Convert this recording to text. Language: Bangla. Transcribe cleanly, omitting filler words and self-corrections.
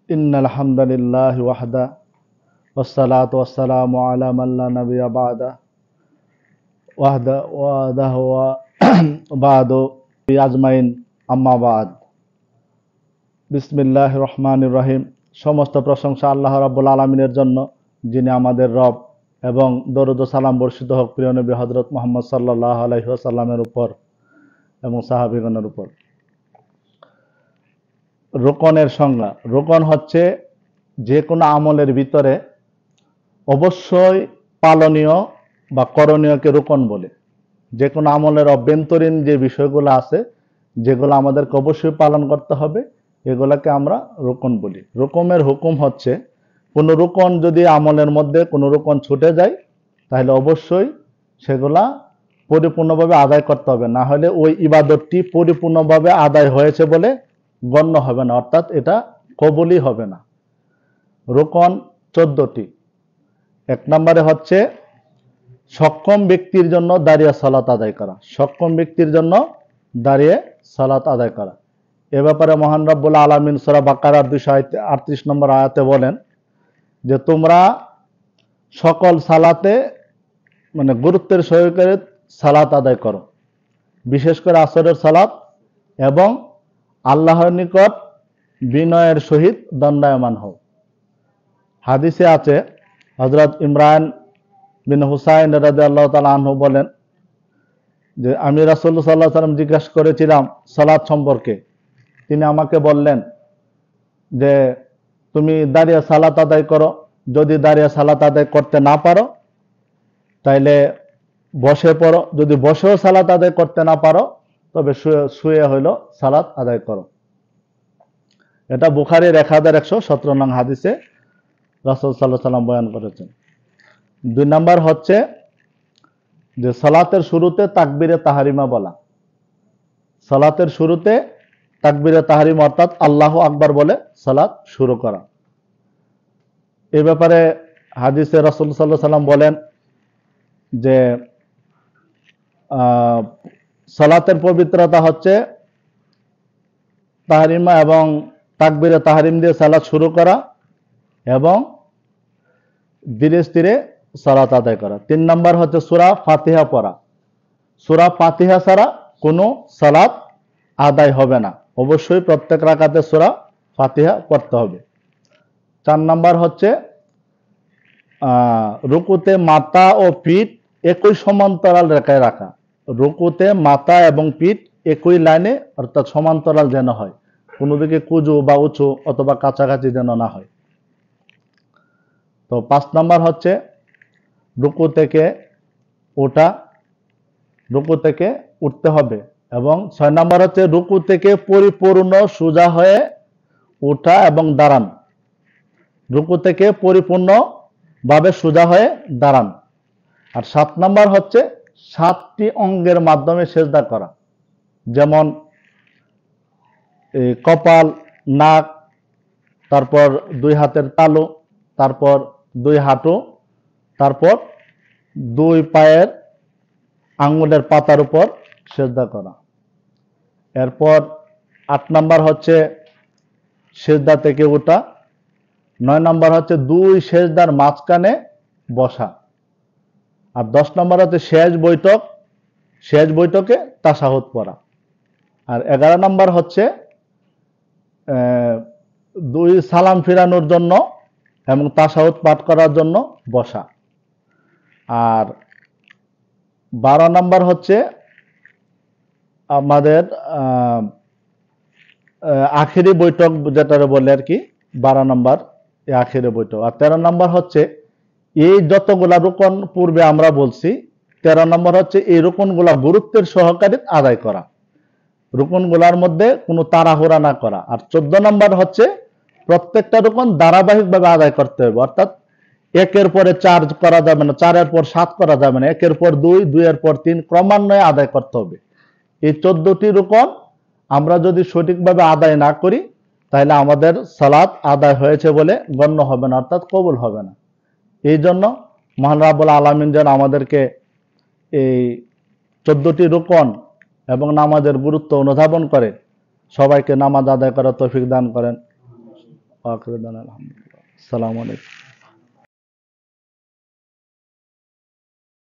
ইন্নাল হামদালিল্লাহি ওয়াহদা ওয়াসসালাতু ওয়াসসালামু আলা মান লা নাবিয়্যা বা'দা ওয়াহদাহু ওয়া বা'দু আজমাইন আম্মা বা'দ। বিসমিল্লাহির রহমানির রহিম। সমস্ত প্রশংসা আল্লাহ রাব্বুল আলামিনের জন্য, যিনি আমাদের রব, এবং দরুদ ও সালাম বর্ষিত হোক প্রিয় নবী হযরত মুহাম্মদ সাল্লাল্লাহু আলাইহি ওয়াসাল্লামের উপর এবং সাহাবীগণের উপর। রোকনের সংজ্ঞা। রোকন হচ্ছে যে কোনো আমলের ভিতরে অবশ্যই পালনীয় বা করণীয়কে রোকন বলে। যে কোনো আমলের অভ্যন্তরীণ যে বিষয়গুলো আছে, যেগুলো আমাদেরকে অবশ্যই পালন করতে হবে, এগুলাকে আমরা রোকন বলি। রোকনের হুকুম হচ্ছে, কোনো রোকন যদি আমলের মধ্যে কোনো রোকন ছুটে যায়, তাহলে অবশ্যই সেগুলা পরিপূর্ণভাবে আদায় করতে হবে, না হলে ওই ইবাদতটি পরিপূর্ণভাবে আদায় হয়েছে বলে গণ্য হবে না, অর্থাৎ এটা কবুলই হবে না। রোকন 14টি। 1 নম্বরে হচ্ছে সক্ষম ব্যক্তির জন্য দাঁড়িয়ে সালাত আদায় করা। সক্ষম ব্যক্তির জন্য দাঁড়িয়ে সালাত আদায় করা। এ ব্যাপারে মহান রব্বুল আলামিন সূরা বাকারার 238 নম্বর আয়াতে বলেন যে, তোমরা সকল সালাতে মানে গুরুত্বের সহকারে সালাত আদায় করো, বিশেষ করে আসরের সালাত, এবং আল্লাহর নিকট বিনয়ের সহিত দণ্ডায়মান হও। হাদিসে আছে, হযরত ইমরান বিন হুসাইন রাদিয়াল্লাহু তাআলা আনহু বলেন যে, আমি রাসূলুল্লাহ সাল্লাল্লাহু আলাইহি ওয়াসাল্লাম জিজ্ঞাসা করেছিলাম সালাত সম্পর্কে। তিনি আমাকে বললেন যে, তুমি দাঁড়িয়ে সালাত আদায় করো। যদি দাঁড়িয়ে সালাত আদায় করতে না পারো তাইলে বসে পড়ো। যদি বসেও সালাত আদায় করতে না পারো তবে শুয়ে হইলো সালাত আদায় করো। এটা বুখারীর 1117 নং হাদিসে রাসূল সাল্লাল্লাহু আলাইহি ওয়াসাল্লাম বয়ান করেছেন। 2 নম্বর হচ্ছে যে সালাতের শুরুতে তাকবীরে তাহরিমা বলা। সালাতের শুরুতে তাকবীরে তাহরিমা অর্থাৎ আল্লাহু আকবার বলে সালাত শুরু করা। এই ব্যাপারে হাদিসে রাসূল সাল্লাল্লাহু আলাইহি ওয়াসাল্লাম বলেন যে, সালাতের পবিত্রতা হচ্ছে তাহরিমা এবং তাকবীরে তাহরিম দিয়ে সালাত শুরু করা এবং ধীরে ধীরে সালাত আদায় করা। 3 নম্বর হচ্ছে সূরা ফাতিহা পড়া। সূরা ফাতিহা ছাড়া কোনো সালাত আদায় হবে না। অবশ্যই প্রত্যেক রাকাতে সূরা ফাতিহা পড়তে হবে। 4 নম্বর হচ্ছে রুকুতে মাথা ও পিঠ একই সমান্তরাল রেখায় রাখা। রুকুতে মাথা এবং পিঠ একই লাইনে অর্থাৎ সমান্তরাল যেন হয়, কোনো দিকে কুজু বা উঁচু অথবা কাছাকাছি যেন না হয়। তো 5 নম্বর হচ্ছে রুকু থেকে ওঠা। রুকু থেকে উঠতে হবে। এবং 6 নম্বর হচ্ছে রুকু থেকে পরিপূর্ণ সোজা হয়ে ওঠা এবং দাঁড়ান। রুকু থেকে পরিপূর্ণভাবে সোজা হয়ে দাঁড়ান। আর 7 নম্বর হচ্ছে 7টি অঙ্গের মাধ্যমে সেজদা করা, যেমন কপাল, নাক, তারপর 2 হাতের তালু, তারপর 2 হাঁটু, তারপর 2 পায়ের আঙ্গুলের পাতার উপর সেজদা করা। এরপর 8 নম্বর হচ্ছে সেজদা থেকে ওঠা। 9 নম্বর হচ্ছে 2 সেজদার মাঝখানে বসা। আর 10 নম্বর হচ্ছে শেষ বৈঠক, শেষ বৈঠকে তাশাহুদ পড়া। আর 11 নম্বর হচ্ছে 2 সালাম ফিরানোর জন্য এবং তাশাহুদ পাঠ করার জন্য বসা। আর 12 নম্বর হচ্ছে আমাদের আখেরি বৈঠক, যেটা বলে আর কি 12 নম্বর আখেরি বৈঠক। আর 13 নম্বর হচ্ছে এই যতগুলা রুকন পূর্বে আমরা বলছি, 13 নম্বর হচ্ছে এই রুকনগুলা গুরুত্বের সহকারে আদায় করা, রুকনগুলার মধ্যে কোনো তাড়াহুড়া না করা। আর 14 নম্বর হচ্ছে প্রত্যেকটা রুকন ধারাবাহিকভাবে আদায় করতে হবে, অর্থাৎ 1-এর পরে 4 করা যাবে না, 4-এর পর 7 করা যাবে না, 1-এর পর 2, 2-এর পর 3 ক্রমান্বয়ে আদায় করতে হবে। এই 14টি রুকন আমরা যদি সঠিকভাবে আদায় না করি তাহলে আমাদের সালাত আদায় হয়েছে বলে গণ্য হবে না, অর্থাৎ কবুল হবে না। এই জন্য মহান রাব্বুল আলামিন যেন আমাদেরকে এই 14টি রুকন এবং নামাজের গুরুত্ব অনুধাবন করে সবাইকে নামাজ আদায় করার তৌফিক দান করেন। আখিরু দাওয়ানা আলহামদুলিল্লাহ। আসসালামু আলাইকুম।